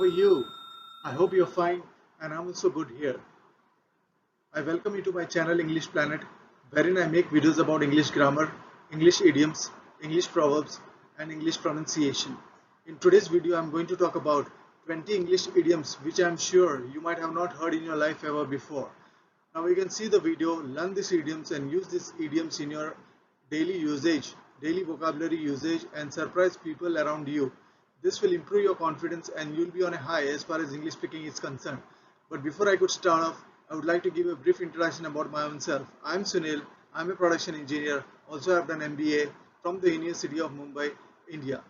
are you? I hope you're fine and I'm also good here. I welcome you to my channel English Planet, wherein I make videos about English grammar, English idioms, English proverbs, and English pronunciation. In today's video, I'm going to talk about 20 English idioms which I'm sure you might have not heard in your life ever before. Now you can see the video, learn these idioms and use these idioms in your daily usage, daily vocabulary usage, and surprise people around you. This will improve your confidence and you'll be on a high as far as English speaking is concerned. But before I could start off, I would like to give a brief introduction about my own self. I'm Sunil. I'm a production engineer. Also, I've done MBA from the University of Mumbai, India.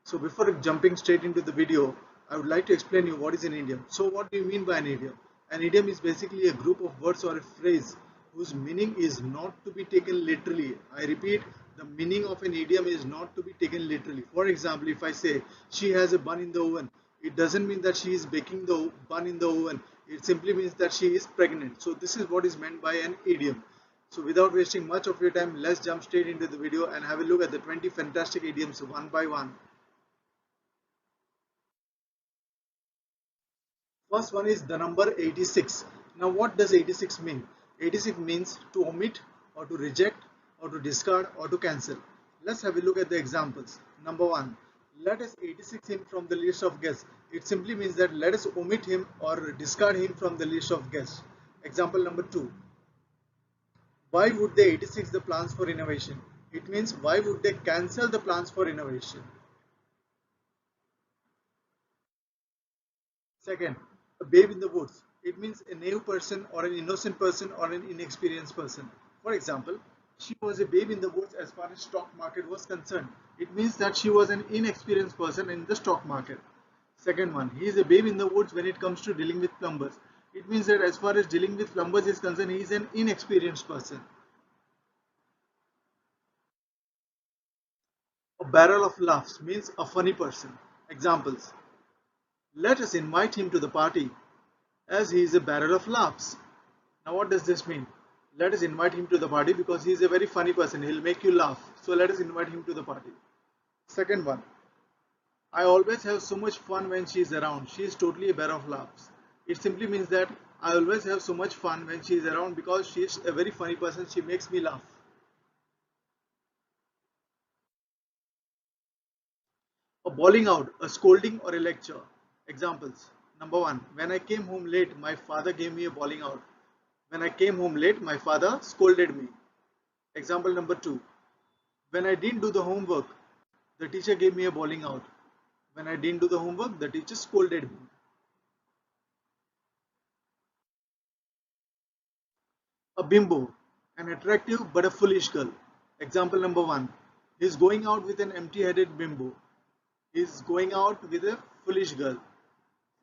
So before jumping straight into the video, I would like to explain you what is an idiom. So what do you mean by an idiom? An idiom is basically a group of words or a phrase whose meaning is not to be taken literally. I repeat, the meaning of an idiom is not to be taken literally. For example, if I say she has a bun in the oven, it doesn't mean that she is baking the bun in the oven. It simply means that she is pregnant. So this is what is meant by an idiom. So without wasting much of your time, let's jump straight into the video and have a look at the 20 fantastic idioms one by one. First one is the number 86. Now what does 86 mean? 86 means to omit or to reject or to discard or to cancel. Let's have a look at the examples. Number 1. Let us 86 him from the list of guests. It simply means that let us omit him or discard him from the list of guests. Example number 2. Why would they 86 the plans for innovation? It means why would they cancel the plans for innovation? Second, a babe in the woods. It means a naive person or an innocent person or an inexperienced person. For example, she was a babe in the woods as far as stock market was concerned. It means that she was an inexperienced person in the stock market. Second one, he is a babe in the woods when it comes to dealing with plumbers. It means that as far as dealing with plumbers is concerned, he is an inexperienced person. A barrel of laughs means a funny person. Examples. Let us invite him to the party as he is a barrel of laughs. Now what does this mean? Let us invite him to the party because he is a very funny person. He'll make you laugh. So let us invite him to the party. Second one. I always have so much fun when she is around. She is totally a barrel of laughs. It simply means that I always have so much fun when she is around because she is a very funny person. She makes me laugh. A bawling out, a scolding or a lecture. Examples. Number 1. When I came home late, my father gave me a bawling out. When I came home late, my father scolded me. Example number 2. When I didn't do the homework, the teacher gave me a bawling out. When I didn't do the homework, the teacher scolded me. A bimbo, an attractive but a foolish girl. Example number 1. He is going out with an empty-headed bimbo. He is going out with a foolish girl.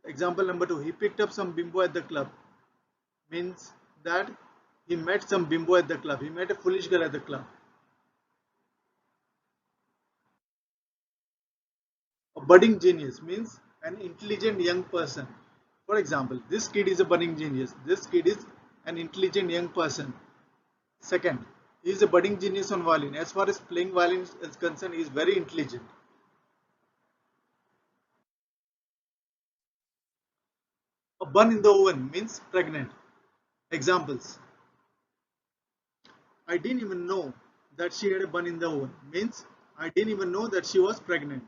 Example number 2. He picked up some bimbo at the club. Means that he met some bimbo at the club. He met a foolish girl at the club. A budding genius means an intelligent young person. For example, this kid is a budding genius. This kid is an intelligent young person. Second, he is a budding genius on violin. As far as playing violin is concerned, he is very intelligent. A bun in the oven means pregnant. Examples. I didn't even know that she had a bun in the oven. Means I didn't even know that she was pregnant.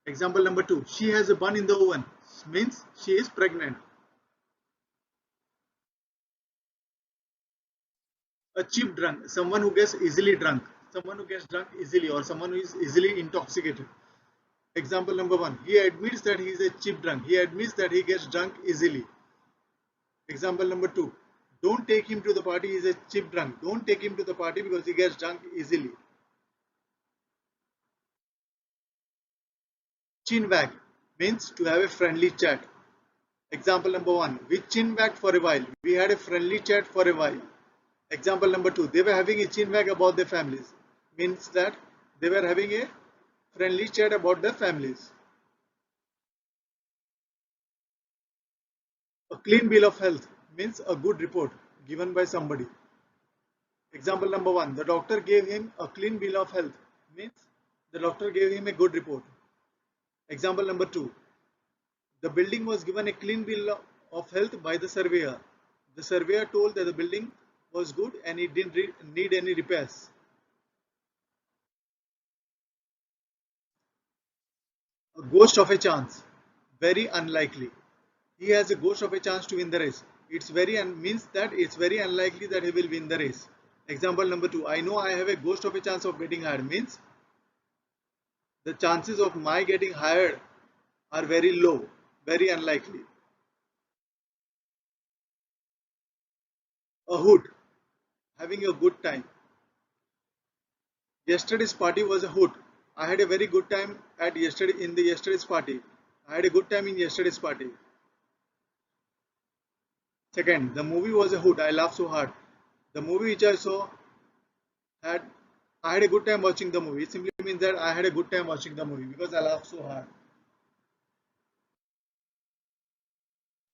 Example number 2. She has a bun in the oven. Means she is pregnant. A cheap drunk. Someone who gets easily drunk. Someone who gets drunk easily or someone who is easily intoxicated. Example number 1. He admits that he is a cheap drunk. He admits that he gets drunk easily. Example number 2. Don't take him to the party. He is a cheap drunk. Don't take him to the party because he gets drunk easily. Chin wag means to have a friendly chat. Example number 1. We chin wagged for a while. We had a friendly chat for a while. Example number 2. They were having a chin wag about their families. Means that they were having a friendly chat about their families. A clean bill of health means a good report given by somebody. Example number 1. The doctor gave him a clean bill of health means the doctor gave him a good report. Example number 2. The building was given a clean bill of health by the surveyor. The surveyor told that the building was good and it didn't need any repairs. A ghost of a chance. Very unlikely. He has a ghost of a chance to win the race. Means that it's very unlikely that he will win the race. Example number 2. I know I have a ghost of a chance of getting hired. Means the chances of my getting hired are very low. Very unlikely. A hoot. Having a good time. Yesterday's party was a hoot. I had a very good time in the yesterday's party. I had a good time in yesterday's party. Second, the movie was a hoot. I laughed so hard. The movie which I saw had I had a good time watching the movie. It simply means that I had a good time watching the movie because I laughed so hard.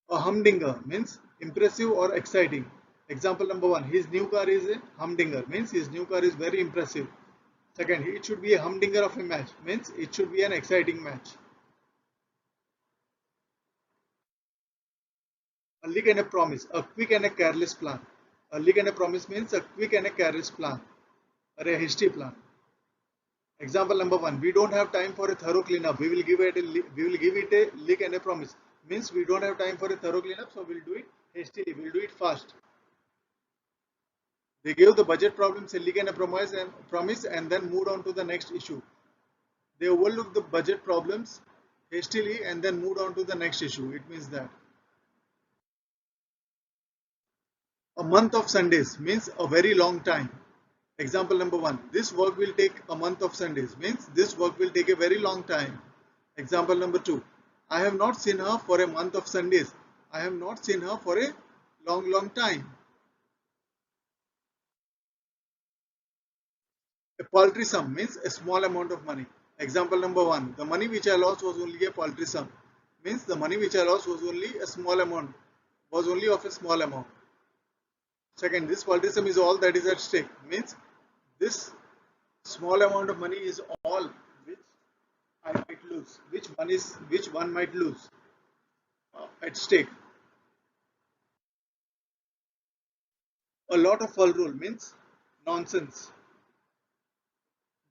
A humdinger means impressive or exciting. Example number 1. His new car is a humdinger means his new car is very impressive. Second, it should be a humdinger of a match means it should be an exciting match. A lick and a promise, a quick and a careless plan. A lick and a promise means a quick and a careless plan or a hasty plan. Example number 1. We don't have time for a thorough cleanup. We will give it a lick and a promise. Means we don't have time for a thorough cleanup, so we'll do it hastily. We'll do it fast. They gave the budget problems a lick and a promise and then moved on to the next issue. They overlooked the budget problems hastily and then moved on to the next issue. It means that. A month of Sundays means a very long time. Example number 1. This work will take a month of Sundays means this work will take a very long time. Example number 2. I have not seen her for a month of Sundays. I have not seen her for a long time. A paltry sum means a small amount of money. Example number 1. The money which I lost was only a paltry sum. Means the money which I lost was only a small amount. Was only of a small amount. Second, this paltry sum is all that is at stake. Means this small amount of money is all which I might lose. Which one might lose at stake. A lot of fall rule means nonsense.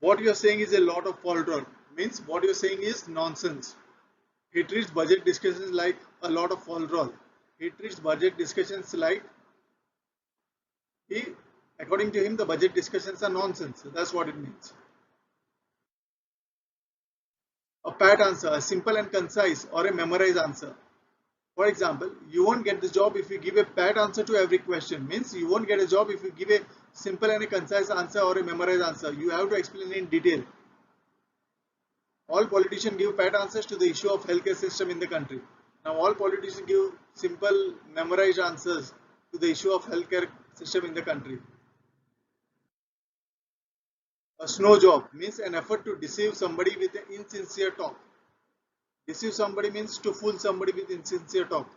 What you are saying is a lot of fall rule means what you are saying is nonsense. He treats budget discussions like a lot of fall rule. He treats budget discussions like according to him, the budget discussions are nonsense. That's what it means. A pat answer, a simple and concise or a memorized answer. For example, you won't get the job if you give a pat answer to every question. Means you won't get a job if you give a simple and a concise answer or a memorized answer. You have to explain in detail. All politicians give pat answers to the issue of healthcare system in the country. Now all politicians give simple memorized answers to the issue of healthcare system in the country. A snow job means an effort to deceive somebody with an insincere talk. Deceive somebody means to fool somebody with insincere talk.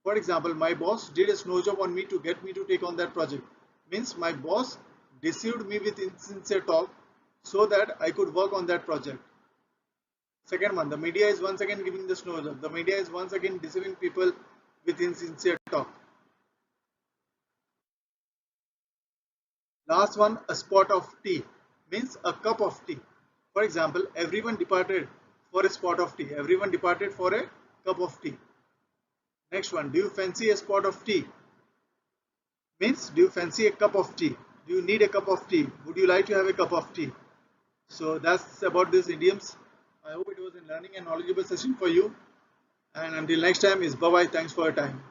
For example, my boss did a snow job on me to get me to take on that project. Means my boss deceived me with insincere talk so that I could work on that project. Second one, the media is once again giving the snow job. The media is once again deceiving people with insincere talk. Last one, a spot of tea means a cup of tea. For example, everyone departed for a spot of tea. Everyone departed for a cup of tea. Next one, do you fancy a spot of tea? Means do you fancy a cup of tea? Do you need a cup of tea? Would you like to have a cup of tea? So that's about these idioms. I hope it was a learning and knowledgeable session for you. And until next time is bye bye. Thanks for your time.